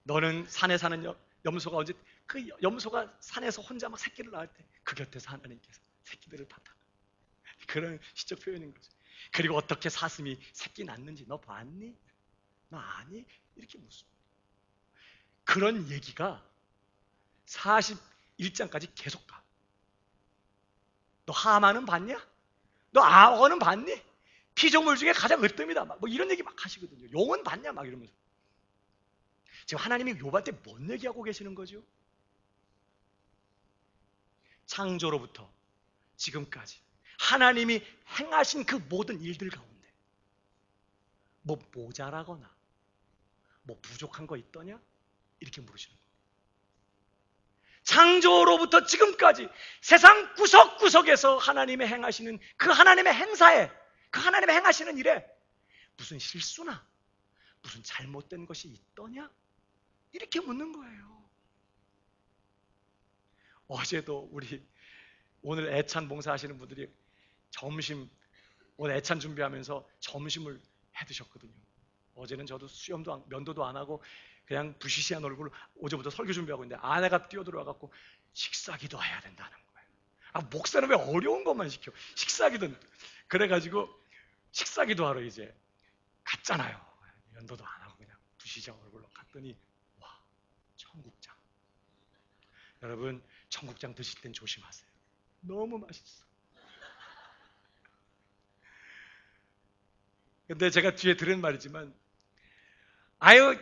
너는 산에 사는 염소가 언제, 그 염소가 산에서 혼자 막 새끼를 낳을 때 그 곁에서 하나님께서 새끼들을 받아. 그런 시적 표현인 거죠. 그리고 어떻게 사슴이 새끼 낳는지 너 봤니? 너 아니? 이렇게 묻습니다. 그런 얘기가 41장까지 계속 가. 너 하만은 봤냐? 너 악어는 봤니? 피조물 중에 가장 으뜸이다. 뭐 이런 얘기 막 하시거든요. 용은 봤냐? 막 이러면서. 지금 하나님이 욥한테 뭔 얘기하고 계시는 거죠? 창조로부터 지금까지 하나님이 행하신 그 모든 일들 가운데 뭐 모자라거나 뭐 부족한 거 있더냐? 이렇게 물으시는 거예요. 창조로부터 지금까지 세상 구석구석에서 하나님의 행하시는 그 하나님의 행사에, 그 하나님의 행하시는 일에 무슨 실수나 무슨 잘못된 것이 있더냐? 이렇게 묻는 거예요. 어제도 우리 오늘 애찬 봉사하시는 분들이 점심, 오늘 애찬 준비하면서 점심을 해 드셨거든요. 어제는 저도 수염도 면도도 안 하고 그냥 부시시한 얼굴로 어제부터 설교 준비하고 있는데 아내가 뛰어들어와갖고 식사기도 해야 된다는 거예요. 목사는 왜 어려운 것만 시켜? 식사기도. 그래가지고 식사기도 하러 이제 갔잖아요. 면도도 안 하고 그냥 부시시한 얼굴로 갔더니 와, 청국장. 여러분 청국장 드실 땐 조심하세요. 너무 맛있어. 근데 제가 뒤에 들은 말이지만 아유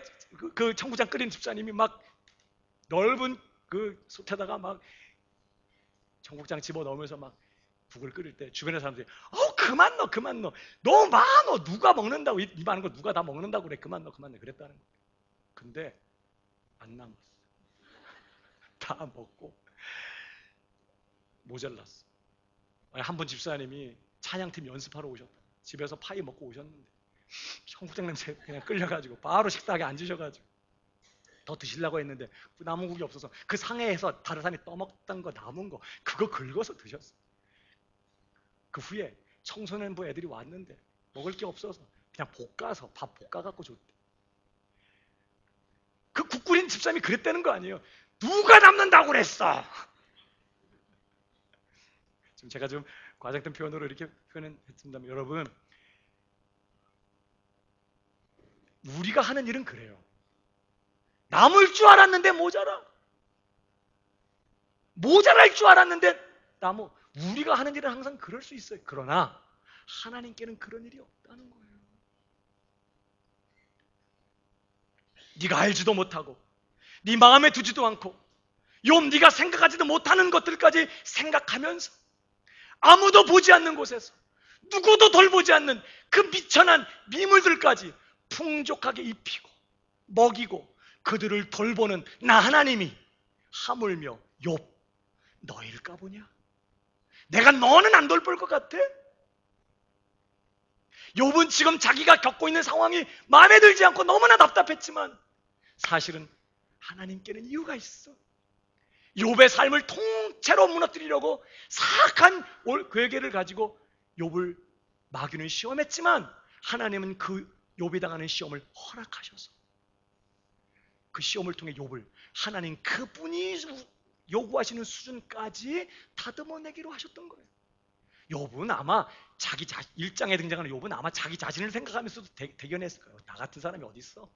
그 청국장 끓인 집사님이 막 넓은 그 솥에다가 막 청국장 집어넣으면서 막 국을 끓일 때 주변의 사람들이 그만 넣어 그만 넣어 너무 많어 누가 먹는다고 이 많은 거 누가 다 먹는다고 그래 그만 넣어 그랬다는 거예요. 근데 안 남았어. 다 먹고 모자랐어. 한 분 집사님이 찬양팀 연습하러 오셨다. 집에서 파이 먹고 오셨는데 청국장 냄새 그냥 끌려가지고 바로 식탁에 앉으셔가지고 더 드시려고 했는데 남은 국이 없어서 그 상해에서 다른 사람이 떠먹던 거 남은 거 그거 긁어서 드셨어. 그 후에 청소년부 애들이 왔는데 먹을 게 없어서 그냥 볶아서 밥 볶아갖고 줬대. 그 국 끓인 집사님이 그랬다는 거 아니에요. 누가 남는다고 그랬어. 지금 제가 좀 과장된 표현으로 이렇게 표현했습니다만 여러분, 우리가 하는 일은 그래요. 남을 줄 알았는데 모자랄 줄 알았는데 우리가 하는 일은 항상 그럴 수 있어요. 그러나 하나님께는 그런 일이 없다는 거예요. 네가 알지도 못하고 네 마음에 두지도 않고 네가 생각하지도 못하는 것들까지 생각하면서 아무도 보지 않는 곳에서 누구도 돌보지 않는 그 미천한 미물들까지 풍족하게 입히고 먹이고 그들을 돌보는 나 하나님이 하물며 욥 너일까 보냐? 내가 너는 안 돌볼 것 같아? 욥은 지금 자기가 겪고 있는 상황이 마음에 들지 않고 너무나 답답했지만 사실은 하나님께는 이유가 있어. 욥의 삶을 통째로 무너뜨리려고 사악한 괴계를 가지고 욥을 마귀는 시험했지만 하나님은 그 욥이 당하는 시험을 허락하셔서 그 시험을 통해 욥을 하나님 그분이 요구하시는 수준까지 다듬어내기로 하셨던 거예요. 욥은 아마 자기 1장에 등장하는 욥은 아마 자기 자신을 생각하면서도 대견했을 거예요. 나 같은 사람이 어디 있어?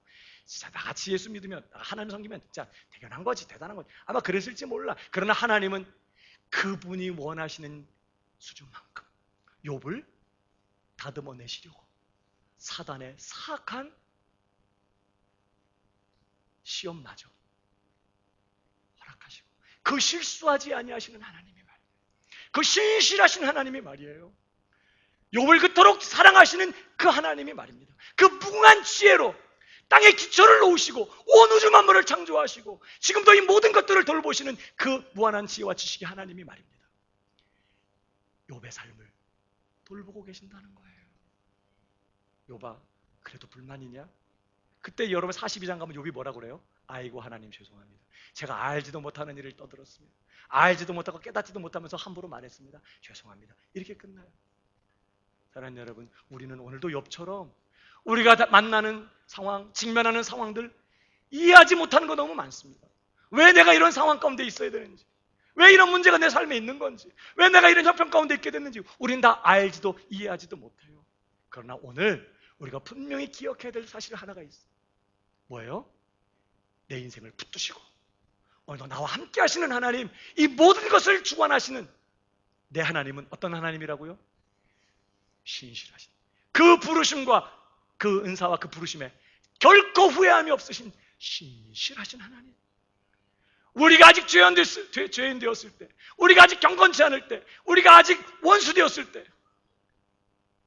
진짜 나같이 예수 믿으면 하나님 섬기면 진짜 대견한 거지, 대단한 거지. 아마 그랬을지 몰라. 그러나 하나님은 그분이 원하시는 수준만큼 욥을 다듬어내시려고 사단의 사악한 시험마저 허락하시고 그 실수하지 아니하시는 하나님의 말, 그 신실하신 하나님의 말이에요. 욥을 그토록 사랑하시는 그 하나님의 말입니다. 그 무궁한 지혜로 땅에 기초를 놓으시고 온 우주 만물을 창조하시고 지금도 이 모든 것들을 돌보시는 그 무한한 지혜와 지식의 하나님의 말입니다. 욥의 삶을 돌보고 계신다는 거예요. 욥아, 그래도 불만이냐? 그때 여러분 42장 가면 욥이 뭐라고 그래요? 아이고 하나님 죄송합니다. 제가 알지도 못하는 일을 떠들었습니다. 알지도 못하고 깨닫지도 못하면서 함부로 말했습니다. 죄송합니다. 이렇게 끝나요. 사랑하는 여러분, 우리는 오늘도 욥처럼 우리가 만나는 상황, 직면하는 상황들 이해하지 못하는 거 너무 많습니다. 왜 내가 이런 상황 가운데 있어야 되는지, 왜 이런 문제가 내 삶에 있는 건지, 왜 내가 이런 형편 가운데 있게 됐는지 우린 다 알지도 이해하지도 못해요. 그러나 오늘 우리가 분명히 기억해야 될 사실 하나가 있어요. 뭐예요? 내 인생을 붙드시고 오늘도 나와 함께 하시는 하나님, 이 모든 것을 주관하시는 내 하나님은 어떤 하나님이라고요? 신실하신, 그 부르심과 그 은사와 그 부르심에 결코 후회함이 없으신 신실하신 하나님. 우리가 아직 죄인 되었을 때, 우리가 아직 경건치 않을 때, 우리가 아직 원수 되었을 때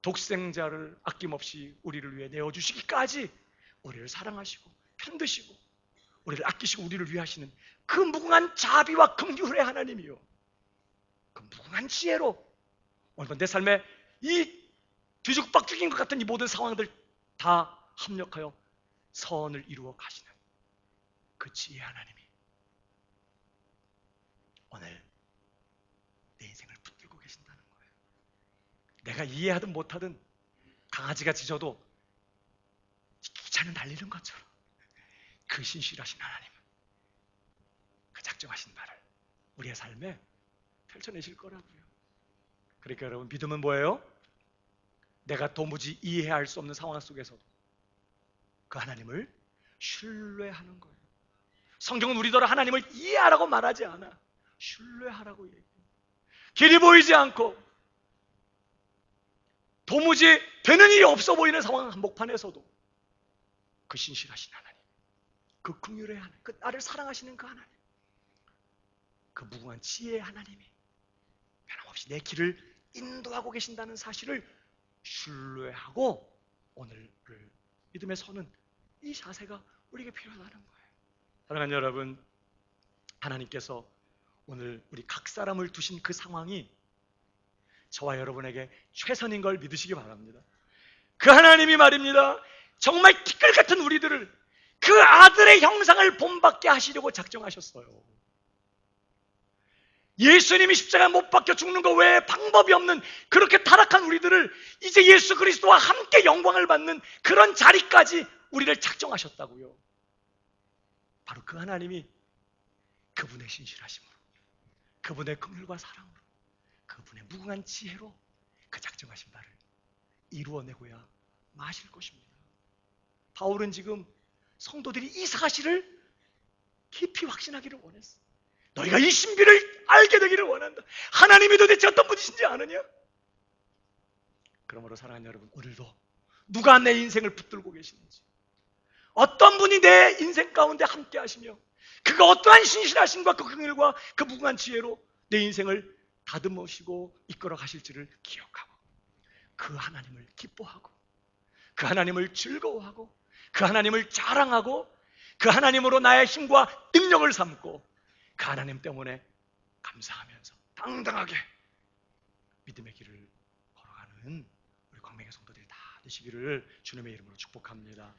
독생자를 아낌없이 우리를 위해 내어주시기까지 우리를 사랑하시고 편드시고 우리를 아끼시고 우리를 위하시는 그 무궁한 자비와 긍휼의 하나님이요, 그 무궁한 지혜로 오늘도 내 삶에 이 뒤죽박죽인 것 같은 이 모든 상황들 다 합력하여 선을 이루어 가시는 그 지혜 하나님이 오늘 내 인생을 붙들고 계신다는 거예요. 내가 이해하든 못하든 강아지가 짖어도 기차는 달리는 것처럼 그 신실하신 하나님은 그 작정하신 바를 우리의 삶에 펼쳐내실 거라고요. 그러니까 여러분, 믿음은 뭐예요? 내가 도무지 이해할 수 없는 상황 속에서도 그 하나님을 신뢰하는 거예요. 성경은 우리더러 하나님을 이해하라고 말하지 않아. 신뢰하라고 얘기해요. 길이 보이지 않고 도무지 되는 일이 없어 보이는 상황 한복판에서도 그 신실하신 하나님, 그 긍휼의 하나님, 그 나를 사랑하시는 그 하나님, 그 무궁한 지혜의 하나님이 변함없이 내 길을 인도하고 계신다는 사실을 신뢰하고 오늘을 믿음에 서는 이 자세가 우리에게 필요하다는 거예요. 사랑하는 여러분, 하나님께서 오늘 우리 각 사람을 두신 그 상황이 저와 여러분에게 최선인 걸 믿으시기 바랍니다. 그 하나님이 말입니다, 정말 티끌 같은 우리들을 그 아들의 형상을 본받게 하시려고 작정하셨어요. 예수님이 십자가에 못 박혀 죽는 것 외에 방법이 없는 그렇게 타락한 우리들을 이제 예수 그리스도와 함께 영광을 받는 그런 자리까지 우리를 작정하셨다고요. 바로 그 하나님이 그분의 신실하심으로, 그분의 긍휼과 사랑으로, 그분의 무궁한 지혜로 그 작정하신 바를 이루어내고야 마실 것입니다. 바울은 지금 성도들이 이 사실을 깊이 확신하기를 원했어. 너희가 이 신비를 알게 되기를 원한다. 하나님이 도대체 어떤 분이신지 아느냐? 그러므로 사랑하는 여러분, 오늘도 누가 내 인생을 붙들고 계시는지, 어떤 분이 내 인생 가운데 함께 하시며 그가 어떠한 신실하심과 그 긍휼과 그 무궁한 지혜로 내 인생을 다듬으시고 이끌어 가실지를 기억하고 그 하나님을 기뻐하고 그 하나님을 즐거워하고 그 하나님을 자랑하고 그 하나님으로 나의 힘과 능력을 삼고 그 하나님 때문에 감사하면서 당당하게 믿음의 길을 걸어가는 우리 광명의 성도들이 다 되시기를 주님의 이름으로 축복합니다.